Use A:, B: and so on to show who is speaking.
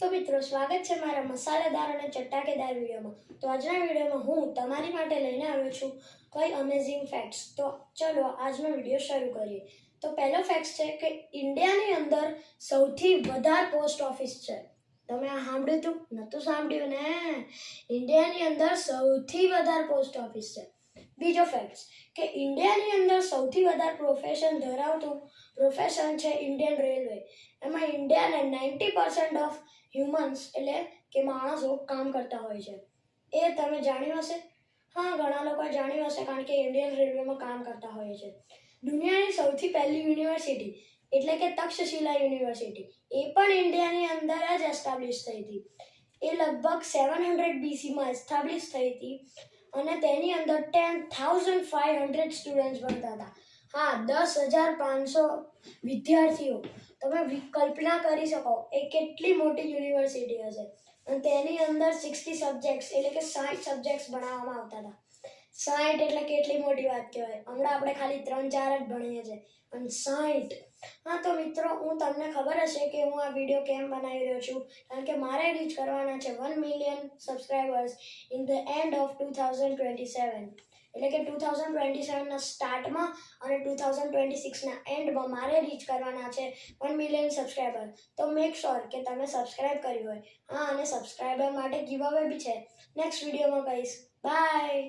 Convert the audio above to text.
A: તો મિત્રો સ્વાગત છે મારા મસાલેદાર અને ચટાકેદાર વિડીયોમાં. તો આજના વિડીયોમાં હું તમારી માટે લઈને આવ્યો છું કઈ અમેઝિંગ ફેક્ટ્સ. તો ચલો આજનો વિડીયો શરૂ કરીએ. તો પહેલો ફેક્ટ છે કે ઇન્ડિયાની અંદર સૌથી વધારે પોસ્ટ ઓફિસ છે. તમે આ સાંભળ્યું હતું? નહોતું સાંભળ્યું ને? ઇન્ડિયાની અંદર સૌથી વધારે પોસ્ટ ઓફિસ છે. બીજો ફેક્ટ કે ઇન્ડિયાની અંદર સૌથી વધારે પ્રોફેશન ધરાવતું પ્રોફેશન છે ઇન્ડિયન રેલવે. એમાં ઇન્ડિયાને 90% ઓફ હ્યુમન્સ એટલે કે માણસો કામ કરતા હોય છે. એ તમે જાણ્યું હશે? હા, ઘણા લોકો જાણ્યું હશે કારણ કે ઇન્ડિયન રેલવેમાં કામ કરતા હોય છે. દુનિયાની સૌથી પહેલી યુનિવર્સિટી એટલે કે તક્ષશિલા યુનિવર્સિટી એ પણ ઇન્ડિયાની અંદર જ એસ્ટાબ્લિશ થઈ હતી. એ લગભગ 700 BCમાં એસ્ટાબ્લિશ થઈ હતી અને તેની અંદર 10,500 સ્ટુડન્ટ્સ ભણતા હતા. હા, 10,500 વિદ્યાર્થીઓ. તમે કલ્પના કરી શકો એ કેટલી મોટી યુનિવર્સિટી હશે. અને તેની અંદર 60 સબ્જેક્ટ્સ એટલે કે 60 સબ્જેક્ટ્સ ભણાવવામાં આવતા હતા. 60 એટલે કેટલી મોટી વાત કહેવાય. હમણાં આપણે ખાલી 3-4 જ ભણીએ છીએ અને 60. હા, તો મિત્રો હું તમને ખબર હશે કે હું આ વિડીયો કેમ બનાવી રહ્યો છું. કારણ કે મારે રીચ કરવાના છે 1 million subscribers in the end of 2027. એટલે કે 2027ના સ્ટાર્ટમાં અને 2026ના એન્ડમાં મારે રીચ કરવાના છે 1 મિલિયન સબસ્ક્રાઈબર. તો મેક શ્યોર કે તમે સબસ્ક્રાઈબ કર્યું હોય. હા, અને સબસ્ક્રાઈબર માટે ગીવ અવે બી છે. નેક્સ્ટ વિડીયોમાં કહીશ. બાય.